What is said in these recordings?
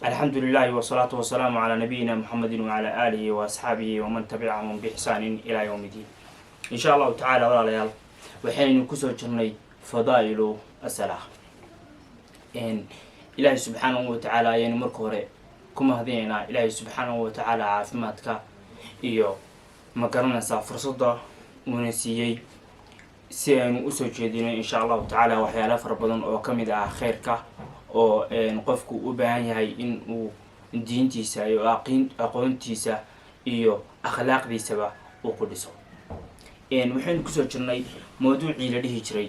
الحمد لله والصلاة والسلام على نبينا محمد وعلى آله وأصحابه ومن تبعهم بإحسان إلى يوم الدين إن شاء الله تعالى ولا ليال وحين كسر جرني فضائل الصلاة إن إلهي سبحانه وتعالى يعني مركورة كما هذينا إلهي سبحانه وتعالى عافمتك إيو مقرنا فرصة ونسيي سيئن أسو جدينا إن شاء الله تعالى وحيالا فربضان أو كمد خيرك oo qofku u baahan yahay in uu diintiisa iyo aqoontiisa iyo akhlaaqdiisaba uu ku dhiso waxaan ku soo jirnay mawduucii la dhihi jiray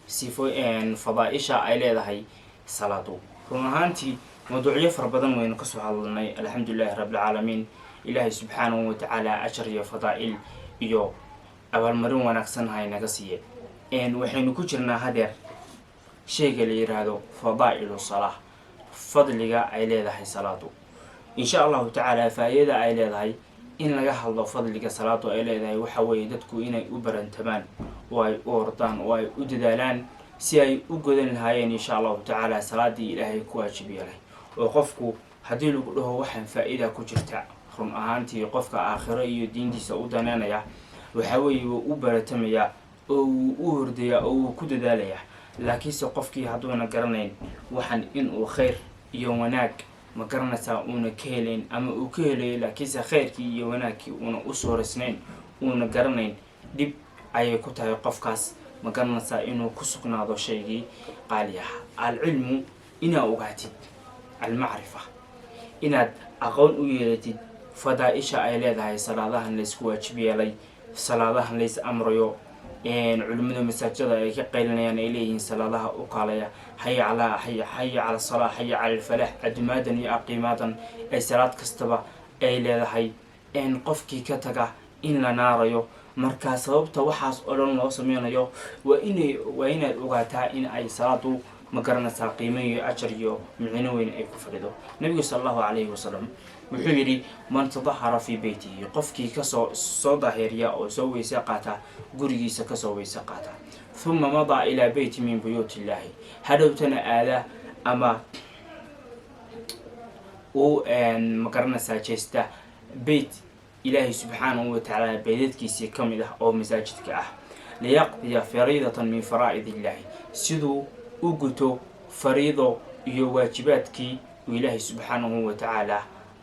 sifo fadaaisha ay leedahay salaadu run ahaantii mawduucyo fara badan waynu ka soo hadalnay alxamdulillahi rabbil caalamiin ilaahay subxaanahu wa tacaala ashar iyo fadaa'il iyo abaalmarin wanaagsan haynaga siiye waxaynu ku jirnaa hadeer shayga la yiraahdo fadaa'ilu salaah fadliga ay leedahay salaadu insha Allah ta'ala faa'iida ay leedahay in laga hadlo fadliga salaadu ay leedahay waxa weeye dadku inay u barantamaan oo ay u ordaan oo ay u dadaalaan si ay u godan lahaayeen insha Allah ta'ala salaadii Ilaahay ku waajibiyay oo qofku hadii lagu dhaho waxaan faa'iida ku jirta run ahaantii qofka aakhiro iyo diintiisa u dananaya waxa weeye u baratamaya oo u hordaya oo ku dadaalaya laakiinse qofkii hadduuna garanayn waxaan in uu khayr iyo wanaag ma garanaysaa uuna ka helayn ama uu ka helayo laakiinse khayrkii iyo wanaagkii uuna u sooraysnayn uuna garanayn dhib ayay ku tahay qofkaas ma garanaysaa inuu ku sugnaado shaygii qaali ah alcilmu inaa ogaatid almacrifa inaad aqoon u yeelatid fadaa'isha ay leedahay salaadahan laysku waajib yeelay salaadahan lays amrayo علمنا مساجد كقيلنا يعني إليه سلالها وقاليا حي على الصلاة حي على الفلاح أدمادني أقيمادا أي صلاة كستبا أي لا هي إن قفكي كتجا إن ناريو مركز صوبته وحاس أولون وصمينا يو وإن الوقتها إن أي صلاة مقرنا ساقيمي أجريو معنوين أي كفردو النبي صلى الله عليه وسلم وحيري من تظهر في بيته قفكي كسو صدهريا أو سوي سقطة قريجي سكسوي سقطة ثم مضى إلى بيت من بيوت الله هدوتنا آلة أما وأن مقرنا ساجسته بيت إلهي سبحانه وتعالى بيتك سيكمله أو مساجدك ليقضي فريضة من فرائض الله سدو أجتو فريضة يواجباتك وإلهي سبحانه وتعالى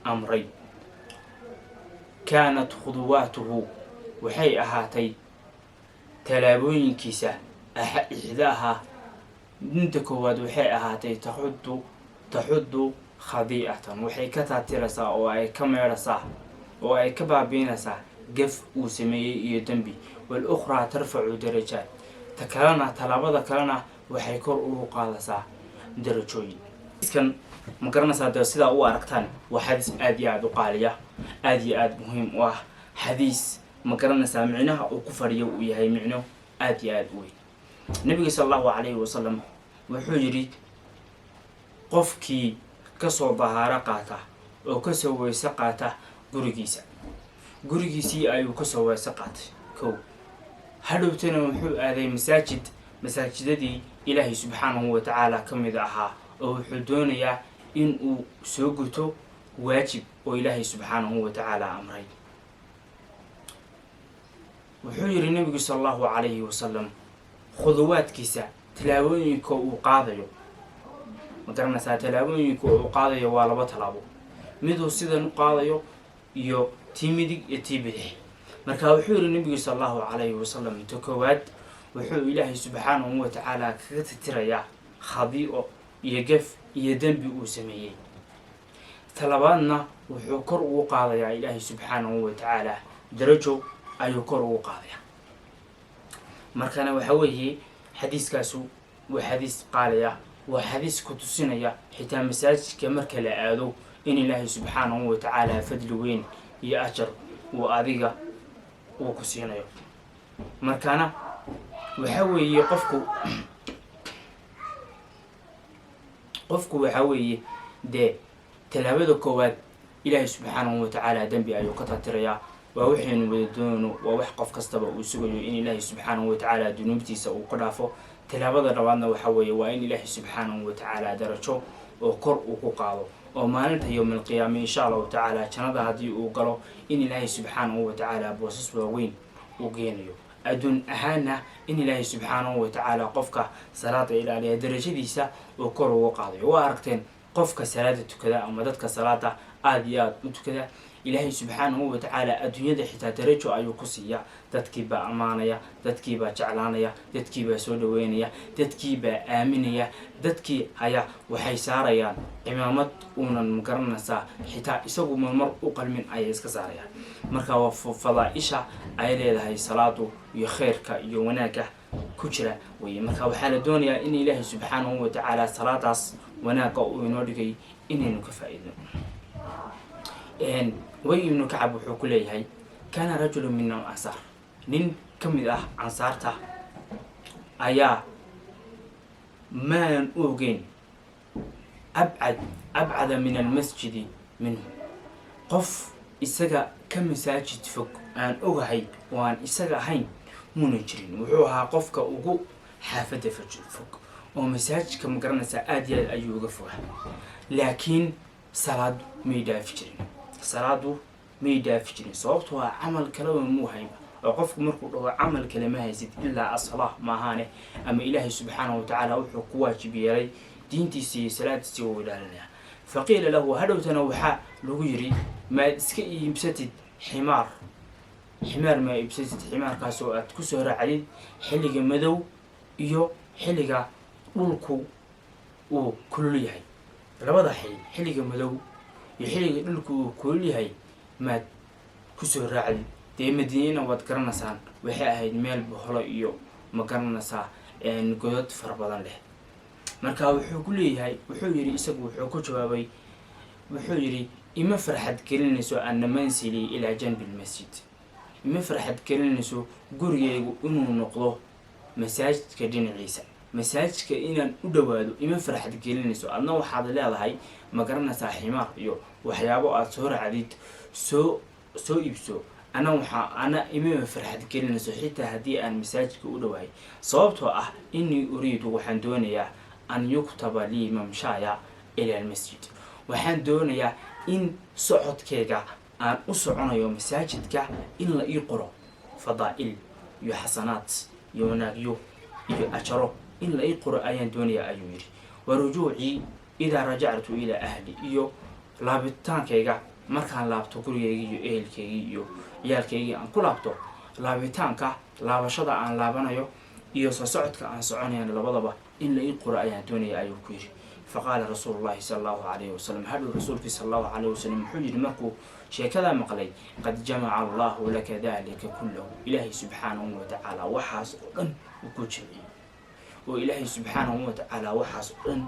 أمري كانت خطواته وحي أهاتي تلابوين كيسة إحداها ننتكواد وحي أهاتي تحد خضيئة وحي كتاترسا وأي كاميرسا وأي كبابينسا قف وسمي يدنبي والأخرى ترفع درجات تكلنا تلابدا كلنا وحي كرؤه قادسا درجوين كان مقرنا سادة سيدا أو أركتان وحديث آدي آد وقالية آدي آد مهم واه حديث مقرنا سامعناها أو كفرية ويهي معنو آدي آد وي النبي صلى الله عليه وسلم وحجري قفكي كسو ظهار قاته أو كسو ويسقاته قرقيسي أيو كسو ويسقاته كو هلوتنا وحو آذي مساجد دي إلهي سبحانه وتعالى كم إذاها أو حدونيا إن سوقته واجب وإلهي سبحانه وتعالى أمري وحجر النبي صلى الله عليه وسلم خذوات كيسا تلاوينك وقاضيو مقرنا سا تلاوينك وقاضيو ولا بطلابو ميدو سيدا نقاضيو يو تيميدك يتيبه مركا وحجر النبي صلى الله عليه وسلم تكواد وحو إلهي سبحانه وتعالى كتتريا خضيئو يقف يدنبي وسميه طلباتنا وحو كر وقاضي إلهي سبحانه وتعالى درجو أيو كر وقاضي مركنا وحويه حديث كاسو وحديث قاليا وحديث كتسينيا حتى مساج كمركا لآدو إن الله سبحانه وتعالى فدلوين يأجر وآذيقا وكسينيا مركنا وحويه qofku waxa weeye de talaabada koowaad ilaahay subxaanahu wa ta'ala dambi ayuu ka tatiraya waa waxaynu wada doono waa wax qof kastaba uu sugayo in ilaahay subxaanahu wa ta'ala dunuubtiisa uu ka dhaafo talaabada labaadna waxa weeye waa in ilaahay subxaanahu wa ta'ala darajo oo kor uu ku qaado oo maalinta yawmal qiyaama insha allahu tacaala jannada haddii uu galo in ilaahay subxaanahu wa tacaala boosas waaweyn uu geenayo adduun ahaana in ilaahay subxaanahu wa tacaala qofka salaada ilaaliya darajadiisa uu kor ugu qaadayo waa aragteen qofka salaada tukada ama dadka salaada aada iyo aada u tukada ilaahay subxaanahu wa tacaala adduunyada xitaa darajo ayuu ku siiyaa dadkii baa ammaanaya dadkii baa jeclaanaya dadkii baa soo dhaweynaya dadkii baa aaminaya dadkii haya waxay saarayaan cimaamad uunan magaranaysaa xitaa isagu marmar u qalmin ayay iska saarayaan marka waa fadaaisha ay leedahay salaadu iyo khayrka iyo wanaagga ku jira weye marka waxaa la doonayaa in ilaahay subxaanahu wa tacaala salaadaas wanaagga uu inoo dhigay inaynu ka faa-iidno way ibnu kacab wuxuu ku leeyahay kaana rajulu min al-ansaar nin ka mid ah ansaarta ayaa maan u ogeyn abcada min almasjidi minhu qof isaga ka masaajid fog aan ogahay oo aan isaga ahayn muuna jirin wuxuu ahaa qofka ugu xaafadda fog oo masaajidka magaranaysaa aada iyo aad ayuu uga fogaa laakiin salaadu may dhaafi jirin sababtoo ah camal kaleba muu hayba oo qofku markuu dhaho camal kale ma haysid ilaa asalaah maahaane ama ilaahay subxaanahu wa tacaala wuxuu ku waajib yeelay diintiisa iyo salaadiisa uu ilaalinaya faqiila lahu hadhowtana waxaa lagu yiri maad iska iibsatid ximaar maa iibsatid ximaarkaas oo aad kusoo raacdid xilliga madow iyo xilliga dhulku uu kulul yahay labada xilliga madow iyo xilliga dhulku uu kulul yahay maad kusoo raacdid dee madiinana waad garanaysaan waxay ahayd meel boholo iyo ma garanaysaa godad fara badan leh marka wuxuu yidhi isagu wuxuu ku jawaabay wuxuu yidhi ima farxad gelinayso ana mansili ilaa janbi lmasjid ima farxad gelinayso gurigaygu inuu noqdo masaajidka dhinaciisa masaajidka inaan u dhawaado ima farxad gelinayso adna waxaad leedahay ma garanaysaa ximaar iyo waxyaabo aada soo raacdid soo iibso ana ima farxad gelinayso xitaa haddii aan masaajidka u dhawahay sababtoo ah inii uriidu waxaan doonayaa an yuktaba lii mamshaaya ila almasjid waxaan doonayaa in socodkeyga aan u soconayo masaajidka in la ii qoro fadaa'il iyo xasanaad iyo wanaagyo iyo ajaro in la ii qoro ayaan doonayaa ayuu yidhi wa rujuucii idaa rajactu ilaa ahli iyo laabitaankayga markaan laabto gurigeygii iyo ehelkeygii iyo ciyaalkeygii aan ku laabto laabashada aan laabanayo iyo soo socodka aan soconayana labadaba in la ii qoro ayaan doonaya ayuu ku yidhi faqaala rasuulu llahi sala allahu calayhi wasalam hadhow rasuulkii sala allahu calayhi wasalam wuxuu yidhi markuu sheekadaa maqlay qad jamaca allahu laka dalika kullahu ilaahay subxaanahu wa tacaala waxaas oo dhan uu ku jimciyey oo ilaahay subxaanahu wa tacaala waxaas oo dhan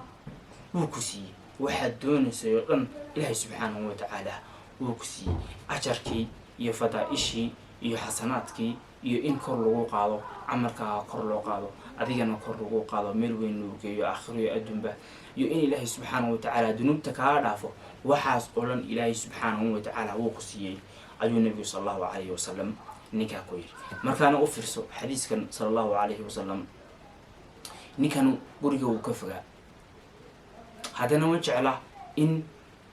wuu ku siiyey waxaad doonaysay oo dhan ilaahay subxaanahu wa tacaala wuu ku siiyey ajarkii iyo fadaa-ishii iyo xasanaadkii iyo in kor lagu qaado camalkaaga kor loo qaado adigana kor lagu qaado meel weyn loo geeyo aakhiro iyo adduunba iyo in ilaahay subxaanahu wa tacaala dunuubta kaaga dhaafo waxaas oo dhan ilaahay subxaanahu wa tacaala wuu ku siiyey ayuu nebigu sala allahu calayhi wasalam ninkaa ku yidhi markaana u fiirso xadiiskan sala allahu calayhi wasalam ninkanu guriga wuu ka fogaa haddana ma jecla in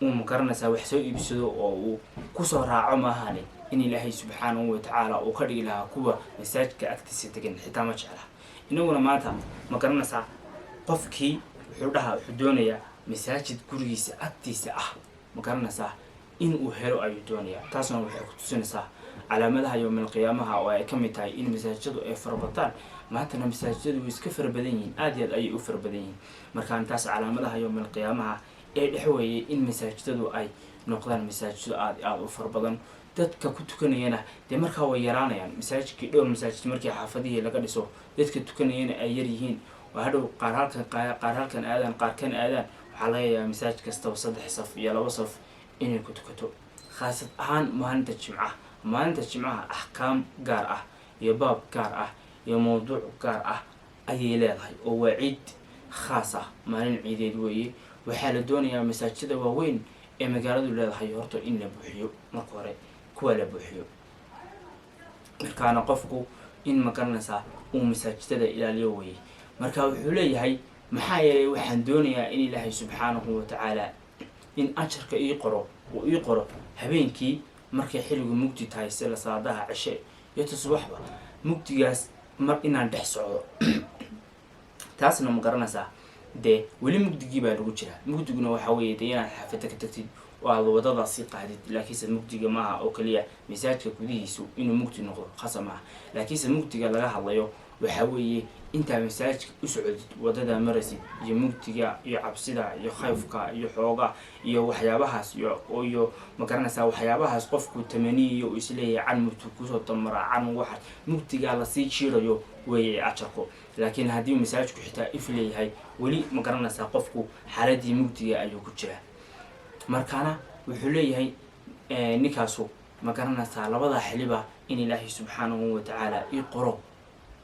uu magaranaysaa wax soo iibsado oo uu kusoo raaco maahane in ilaahay subxaanahu wa tacaala uu ka dhigi lahaa kuwa masaajidka agtiisa degan xitaa ma jecla inaguna maanta ma garanaysaa qofkii wuxuu doonayaa masaajid gurigiisa agtiisa ah ma garanaysaa in uu helo ayuu doonayaa taasna waxay ku tusinaysaa calaamadaha yowmal qiyaamaha oo ay ka mid tahay in masaajidadu ay farabataan maantana masaajidadu way iska farabadan yihiin aada iyo aad ayay u farabadan yihiin markaan taas calaamadaha yowmal qiyaamaha ee dhexweeyay in masaajidadu ay noqdaan masaajido aada u farabadan dadka ku tukanayana dee markaa way yaraanayaan masaajidkii dhowr masaajid markii xaafadihii laga dhiso dadka tukanayana ay yar yihiin oo hadhow qaar halkan aadaan qaar kan aadaan waxaa laga yaabaa masaajid kastaba 3 saf iyo 2 saf inay ku tukato khaasad ahaan maalinta jimcaha axkaam gaar ah iyo baab gaar ah iyo mawduuc gaar ah ayay leedahay oo waa ciid khaas ah maalin ciideed weeye waxaa la doonayaa masaajida waaweyn ee magaaladu leedahay horta in la buuxiyo marka hore kuwa la buuxiyo markaana qofku in ma garanaysaa uu masaajidada ilaaliyo weeye marka wuxuu leeyahay maxaa yeelay waxaan doonayaa in ilaahay subxaanahu watacaala in ajarka ii qoro habeenkii markay xilligu mugdi tahay sida salaadaha cishe iyo tasbaxba mugdigaas mar inaan dhex socdo taasna ma garanaysaa dee weli mugdigii baa lagu jiraa mugdiguna waxaa weeye dee inaad xaafada ka tagtid oo aad wadadaasi qaadid laakiinse mugdiga maaha oo kaliya masaajidka gudihiisu inuu mugdi noqdo khasab maaha laakiinse mugdiga laga hadlayo waxaa weeye intaa masaajidka u socodid wadada maraysid iyo mugdiga iyo cabsida iyo khayfka iyo xooga iyo waxyaabahaas iyo ma garanaysaa waxyaabahaas qofku tamaniyayo uu isleeyahay can mugdi kusoo damara can waxa mugdiga lasii jiirayo weeye ajarku laakiin haddii masaajidku xitaa if leeyahay weli ma garanaysaa qofku xaaladii mugdiga ayuu ku jiraa markaana wuxuu leeyahay ninkaasu ma garanaysaa labada xiliba in ilaahay subxaanahu watacaala ii qoro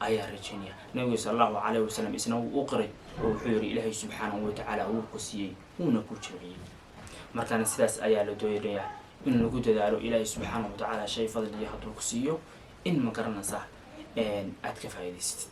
ayaa rajaynaya nabiga sallallahu calayhi wasallam isna wuu u qiray oo wuxuu yidhi ilaahay subxaanahu watacaala wuu ku siiyey wuuna ku jabiyey markaana sidaas ayaa la doonayaa in lagu dadaalo ilaahay subxaanahu watacaala shay fadliya hadduu ku siiyo in ma garanaysaa aad ka faa'iidaysatid